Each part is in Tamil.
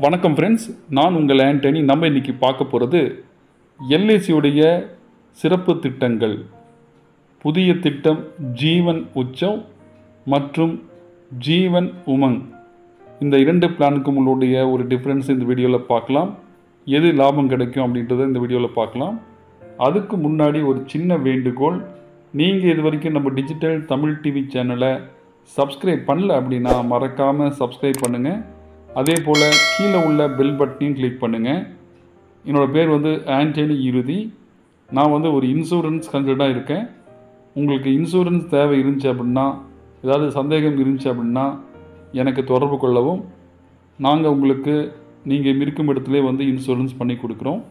வணக்கம் ஃப்ரெண்ட்ஸ், நான் உங்கள் ஆண்டனி. நம்ம இன்றைக்கி பார்க்க போகிறது எல்ஐசியுடைய சிறப்பு திட்டங்கள். புதிய திட்டம் ஜீவன் உற்சவ் மற்றும் ஜீவன் உமங். இந்த இரண்டு பிளானுக்கும் உங்களுடைய ஒரு டிஃப்ரென்ஸ் இந்த வீடியோவில் பார்க்கலாம். எது லாபம் கிடைக்கும் அப்படின்றத இந்த வீடியோவில் பார்க்கலாம். அதுக்கு முன்னாடி ஒரு சின்ன வேண்டுகோள், நீங்கள் இது வரைக்கும் நம்ம டிஜிட்டல் தமிழ் டிவி சேனலை சப்ஸ்கிரைப் பண்ணல அப்படின்னா மறக்காமல் சப்ஸ்கிரைப் பண்ணுங்கள். அதே போல் கீழே உள்ள பெல் பட்டனையும் கிளிக் பண்ணுங்கள். என்னோடய பேர் ஆண்டனி இறுதி. நான் ஒரு இன்சூரன்ஸ் கன்சல்டாக இருக்கேன். உங்களுக்கு இன்சூரன்ஸ் தேவை இருந்துச்சு அப்படின்னா, ஏதாவது சந்தேகம் இருந்துச்சு அப்படின்னா எனக்கு தொடர்பு கொள்ளவும். நாங்கள் உங்களுக்கு நீங்கள் இருக்கும் இடத்துல இன்சூரன்ஸ் பண்ணி கொடுக்குறோம்.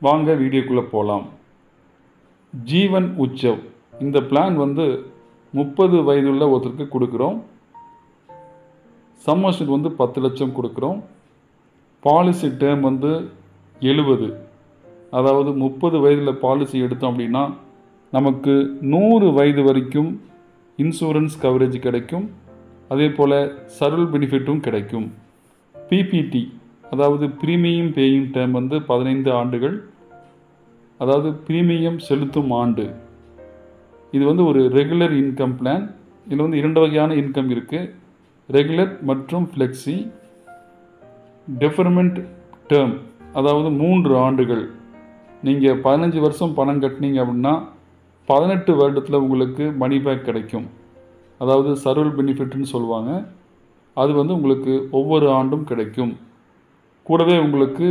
வாங்க வீடியோக்குள்ளே போகலாம். ஜீவன் உற்சவ் இந்த பிளான் 30 வயதுள்ள ஒருத்தருக்கு கொடுக்குறோம். சம்மர்ஷிப் 10 லட்சம் கொடுக்குறோம். Policy term 70. அதாவது 30 வயதில் பாலிசி எடுத்தோம் அப்படின்னா நமக்கு 100 வயது வரைக்கும் இன்சூரன்ஸ் கவரேஜ் கிடைக்கும். அதே போல் சர்வல் பெனிஃபிட்டும் கிடைக்கும். பிபிடி அதாவது ப்ரீமியம் பேயிங் டேர்ம் 15 ஆண்டுகள். அதாவது ப்ரீமியம் செலுத்தும் ஆண்டு. இது ஒரு ரெகுலர் இன்கம் பிளான். இதில் 2 வகையான இன்கம் இருக்குது, ரெகுலர் மற்றும் ஃப்ளெக்ஸி. டெஃபர்மெண்ட் டேர்ம் அதாவது 3 ஆண்டுகள். நீங்கள் 15 வருஷம் பணம் கட்டினீங்க அப்படின்னா 18 வருடத்தில் உங்களுக்கு மணி பேக் கிடைக்கும். அதாவது சர்வல் பெனிஃபிட்னு சொல்லுவாங்க. அது உங்களுக்கு ஒவ்வொரு ஆண்டும் கிடைக்கும். கூடவே உங்களுக்கு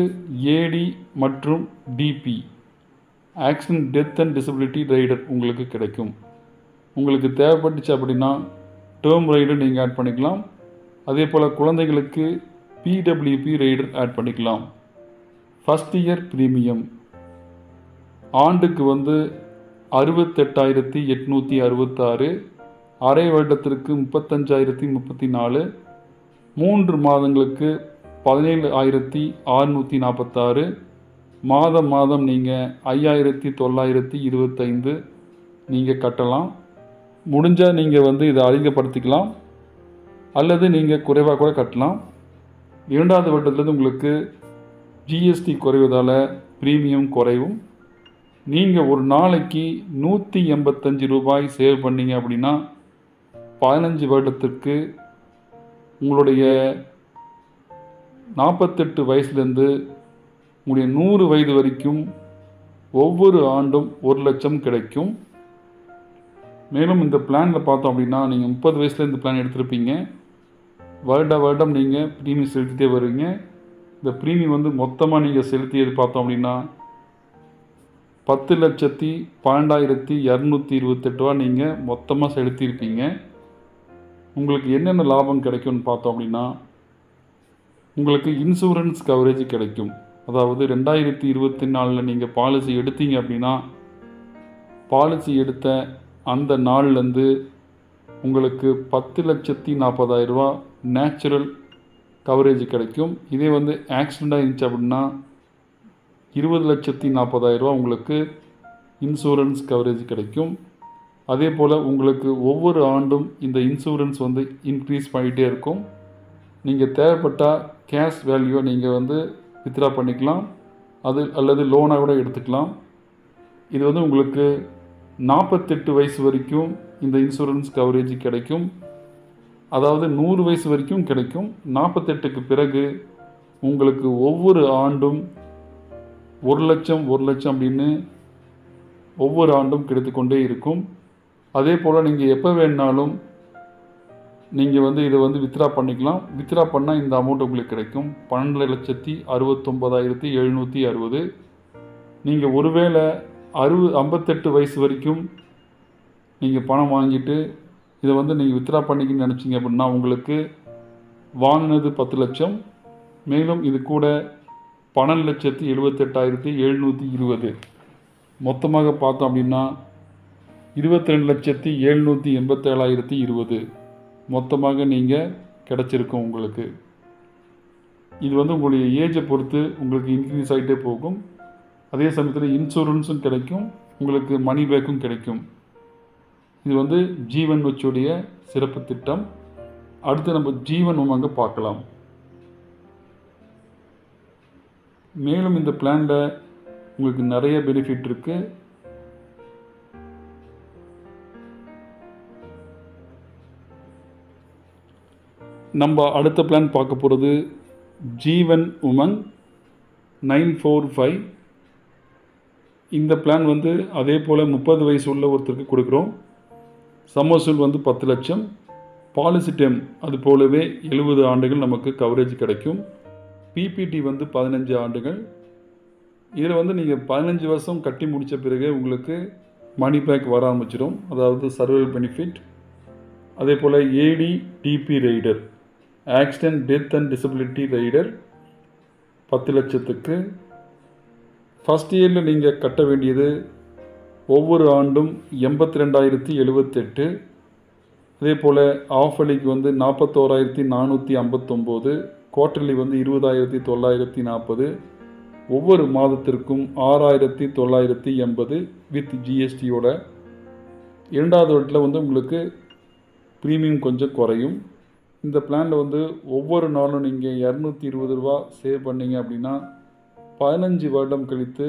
ஏடி மற்றும் DB accident death and disability rider உங்களுக்கு கிடைக்கும். உங்களுக்கு தேவைப்பட்டுச்சு அப்படின்னா டேர்ம் ரைடர் நீங்கள் ஆட் பண்ணிக்கலாம். அதே போல் குழந்தைகளுக்கு பிடபிள்யூபி ரைடர் ஆட் பண்ணிக்கலாம். ஃபஸ்ட் இயர் ப்ரீமியம் ஆண்டுக்கு 68,866, அரை வருடத்திற்கு 35,034, 3 மாதங்களுக்கு 17,646, மாதம் நீங்கள் 5,925 நீங்கள் கட்டலாம். முடிஞ்சால் நீங்கள் இதை அதிகப்படுத்திக்கலாம் அல்லது நீங்கள் குறைவாக கூட கட்டலாம். 2வது வருடத்துலேருந்து உங்களுக்கு ஜிஎஸ்டி குறைவதால் ப்ரீமியம் குறைவும். நீங்கள் ஒரு நாளைக்கு 185 ரூபாய் சேவ் பண்ணீங்க அப்படின்னா 15 வருடத்திற்கு உங்களுடைய 48 வயசுலேருந்து உங்களுடைய 100 வயது வரைக்கும் ஒவ்வொரு ஆண்டும் 1 லட்சம் கிடைக்கும். மேலும் இந்த பிளானில் பார்த்தோம் அப்படின்னா நீங்கள் 30 வயசில் இந்த பிளான் எடுத்திருப்பீங்க. வருடம் நீங்கள் ப்ரீமியம் செலுத்திட்டே வருவீங்க. இந்த ப்ரீமியம் மொத்தமாக நீங்கள் செலுத்தியது பார்த்தோம் அப்படின்னா 10,12,228 ரூபா நீங்கள் மொத்தமாக செலுத்தியிருப்பீங்க. உங்களுக்கு என்னென்ன லாபம் கிடைக்கும்னு பார்த்தோம் அப்படின்னா, உங்களுக்கு இன்சூரன்ஸ் கவரேஜ் கிடைக்கும். அதாவது 2024 நீங்கள் பாலிசி எடுத்தீங்க அப்படின்னா பாலிசி எடுத்த அந்த நாள்லேருந்து உங்களுக்கு 10,40,000 ரூபா நேச்சுரல் கவரேஜ் கிடைக்கும். இதே ஆக்சிடெண்ட்டாக இருந்துச்சு அப்படின்னா 20,40,000 ரூபா உங்களுக்கு இன்சூரன்ஸ் கவரேஜ் கிடைக்கும். அதே போல் உங்களுக்கு ஒவ்வொரு ஆண்டும் இந்த இன்சூரன்ஸ் இன்க்ரீஸ் பண்ணிகிட்டே இருக்கும். நீங்கள் தேவைப்பட்டால் கேஷ் வேல்யூவை நீங்கள் வித்ட்ரா பண்ணிக்கலாம். அது அல்லது லோனாக கூட எடுத்துக்கலாம். இது உங்களுக்கு 48 வயசு வரைக்கும் இந்த இன்சூரன்ஸ் கவரேஜ் கிடைக்கும். அதாவது 100 வயசு வரைக்கும் கிடைக்கும். 48க்கு பிறகு உங்களுக்கு ஒவ்வொரு ஆண்டும் 1 லட்சம் அப்படின்னு ஒவ்வொரு ஆண்டும் கிடைத்துக்கொண்டே இருக்கும். அதே போல் நீங்கள் எப்போ வேணாலும் நீங்கள் இதை வித்ட்ரா பண்ணிக்கலாம். வித்ட்ரா பண்ணால் இந்த அமௌண்ட் உங்களுக்கு கிடைக்கும் 12,69,760. நீங்கள் ஒருவேளை 58 வயசு வரைக்கும் நீங்கள் பணம் வாங்கிட்டு இதை நீங்கள் வித்ட்ரா பண்ணிக்கணும்னு நினச்சிங்க அப்படின்னா உங்களுக்கு வாங்கினது 10 லட்சம். மேலும் இது கூட 12,78,720. மொத்தமாக பார்த்தோம் அப்படின்னா 22,787,020 மொத்தமாக நீங்கள் கிடச்சிருக்கும் உங்களுக்கு. இது உங்களுடைய ஏஜை பொறுத்து உங்களுக்கு இன்க்ரீஸ் ஆகிட்டே போகும். அதே சமயத்தில் இன்சூரன்ஸும் கிடைக்கும், உங்களுக்கு மணி பேக்கும் கிடைக்கும். இது ஜீவன் உற்சவுடைய சிறப்பு திட்டம். அடுத்து நம்ம ஜீவன் உமங்க பார்க்கலாம். மேலும் இந்த பிளானில் உங்களுக்கு நிறைய பெனிஃபிட் இருக்குது. நம்ம அடுத்த பிளான் பார்க்க போகிறது ஜீவன் உமங் 945. இந்த பிளான் வந்து அதே போல் 30 வயசு உள்ள ஒருத்தருக்கு கொடுக்குறோம். சம்மர்சூல் வந்து 10 லட்சம். பாலிசி டைம் அது போலவே 70 ஆண்டுகள் நமக்கு கவரேஜ் கிடைக்கும். பிபிடி வந்து 15 ஆண்டுகள். இதில் வந்து நீங்கள் 15 வருஷம் கட்டி முடித்த பிறகு உங்களுக்கு மணி பேக் வர ஆரம்பிச்சிடும், அதாவது சர்வைவல் பெனிஃபிட். அதே போல் AD DB rider, accident death and disability rider 10 லட்சத்துக்கு. ஃபஸ்ட் இயரில் நீங்கள் கட்ட வேண்டியது ஒவ்வொரு ஆண்டும் 82,078. அதே போல் ஆஃப் அலிக்கு வந்து 41,459, குவார்டர்லி வந்து 20,940, ஒவ்வொரு மாதத்திற்கும் 6,980 வித் ஜிஎஸ்டியோட. இரண்டாவது வட்டில் வந்து உங்களுக்கு ப்ரீமியம் கொஞ்சம் குறையும். இந்த பிளானில் வந்து ஒவ்வொரு நாளும் நீங்கள் 220 ரூபா சேவ் பண்ணிங்க அப்படின்னா 15 வருடம் கழித்து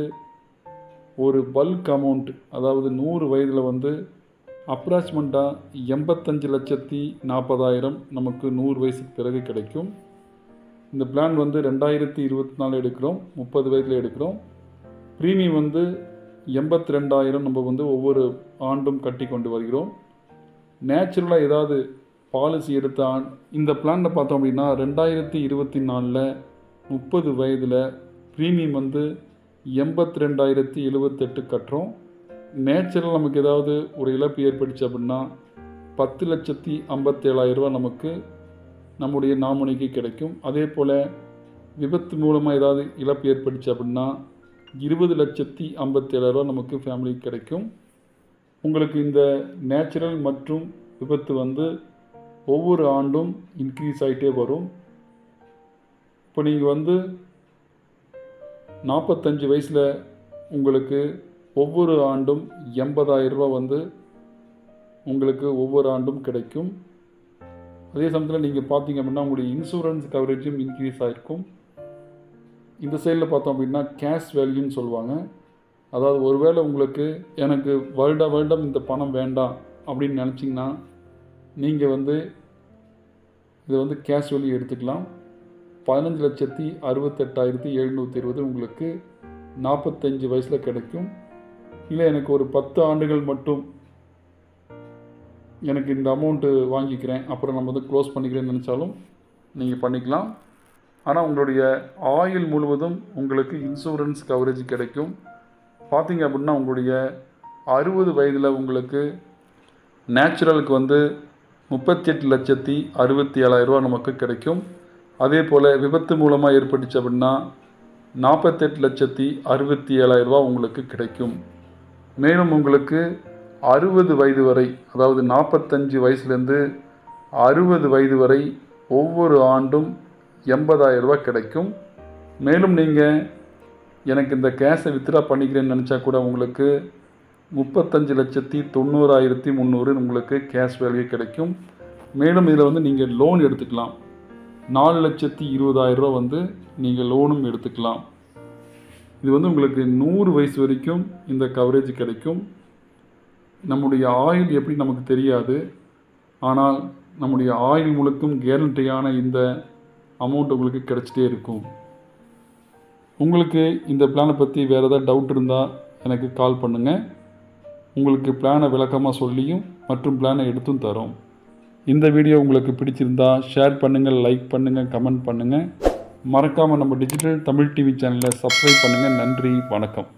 ஒரு பல்க் அமௌண்ட், அதாவது 100 வயதில் வந்து அப்ராக்சிமெண்ட்டாக 85,40,000 நமக்கு 100 வயசுக்கு பிறகு கிடைக்கும். இந்த பிளான் வந்து 2024 எடுக்கிறோம், 30 வயதில் எடுக்கிறோம். ப்ரீமியம் வந்து 82,000 நம்ம வந்து ஒவ்வொரு ஆண்டும் கட்டி கொண்டு வருகிறோம். நேச்சுரலாக ஏதாவது பாலிசி எடுத்த இந்த பிளானில் பார்த்தோம் அப்படின்னா 2024 30 வயதில் ப்ரீமியம் வந்து 82,078 கட்டுறோம். நேச்சுரல் நமக்கு ஏதாவது ஒரு இழப்பு ஏற்பட்டுச்சு அப்படின்னா 10,57,000 ரூபா நமக்கு நம்முடைய நாமினிக்கு கிடைக்கும். அதே போல் விபத்து மூலமாக ஏதாவது இழப்பு ஏற்பட்டுச்சு அப்படின்னா 20,57,000 ரூபா நமக்கு ஃபேமிலிக்கு கிடைக்கும். உங்களுக்கு இந்த நேச்சுரல் மற்றும் விபத்து வந்து ஒவ்வொரு ஆண்டும் இன்க்ரீஸ் ஆகிட்டே வரும். இப்போ நீங்கள் வந்து 45 வயசில் உங்களுக்கு ஒவ்வொரு ஆண்டும் 80,000 ரூபா வந்து உங்களுக்கு ஒவ்வொரு ஆண்டும் கிடைக்கும். அதே சமயத்தில் நீங்கள் பார்த்தீங்க அப்படின்னா உங்களுடைய இன்சூரன்ஸ் கவரேஜும் இன்க்ரீஸ் ஆகிருக்கும். இந்த சைடில் பார்த்தோம் அப்படின்னா கேஷ் வேல்யூன்னு சொல்லுவாங்க. அதாவது ஒருவேளை உங்களுக்கு எனக்கு வருடம் இந்த பணம் வேண்டாம் அப்படின்னு நினச்சிங்கன்னா நீங்கள் வந்து இதை வந்து கேஷ் வேல்யூ எடுத்துக்கலாம். 15,68,720 உங்களுக்கு 45 வயசில் கிடைக்கும். இல்லை எனக்கு ஒரு 10 ஆண்டுகள் மட்டும் எனக்கு இந்த அமௌண்ட்டு வாங்கிக்கிறேன், அப்புறம் நம்ம வந்து க்ளோஸ் பண்ணிக்கிறேன்னு நினச்சாலும் நீங்கள் பண்ணிக்கலாம். ஆனால் உங்களுடைய ஆயுள் முழுவதும் உங்களுக்கு இன்சூரன்ஸ் கவரேஜ் கிடைக்கும். பார்த்தீங்க அப்படின்னா உங்களுடைய 60 வயதில் உங்களுக்கு நேச்சுரலுக்கு வந்து 38,67,000 ரூபா நமக்கு கிடைக்கும். அதே போல் விபத்து மூலமாக ஏற்பட்டுச்சு அப்படின்னா 48,67,000 ரூபா உங்களுக்கு கிடைக்கும். மேலும் உங்களுக்கு 60 வயது வரை, அதாவது 45 வயசுலேருந்து 60 வயது வரை ஒவ்வொரு ஆண்டும் 80,000 ரூபா கிடைக்கும். மேலும் நீங்கள் எனக்கு இந்த கேஷை வித்ட்ரா பண்ணிக்கிறேன்னு நினச்சா கூட உங்களுக்கு 35,90,300 உங்களுக்கு கேஷ் வேல்யூ கிடைக்கும். மேலும் இதில் வந்து நீங்கள் லோன் எடுத்துக்கலாம். 4,20,000 ரூபா வந்து நீங்கள் லோனும் எடுத்துக்கலாம். இது வந்து உங்களுக்கு 100 வயசு வரைக்கும் இந்த கவரேஜ் கிடைக்கும். நம்முடைய ஆயுள் எப்படி நமக்கு தெரியாது, ஆனால் நம்முடைய ஆயுள் முழுக்கும் கேரண்டியான இந்த அமௌண்ட் உங்களுக்கு கிடைச்சிட்டே இருக்கும். உங்களுக்கு இந்த பிளானை பற்றி வேறு ஏதாவது டவுட் இருந்தால் எனக்கு கால் பண்ணுங்கள். உங்களுக்கு பிளானை விளக்கமாக சொல்லியும் மற்றும் பிளானை எடுத்தும் தரோம். இந்த வீடியோ உங்களுக்கு பிடிச்சிருந்தா ஷேர் பண்ணுங்கள், லைக் பண்ணுங்கள், கமெண்ட் பண்ணுங்கள். மறக்காமல் நம்ம டிஜிட்டல் தமிழ் டிவி சேனலை சப்ஸ்கிரைப் பண்ணுங்கள். நன்றி, வணக்கம்.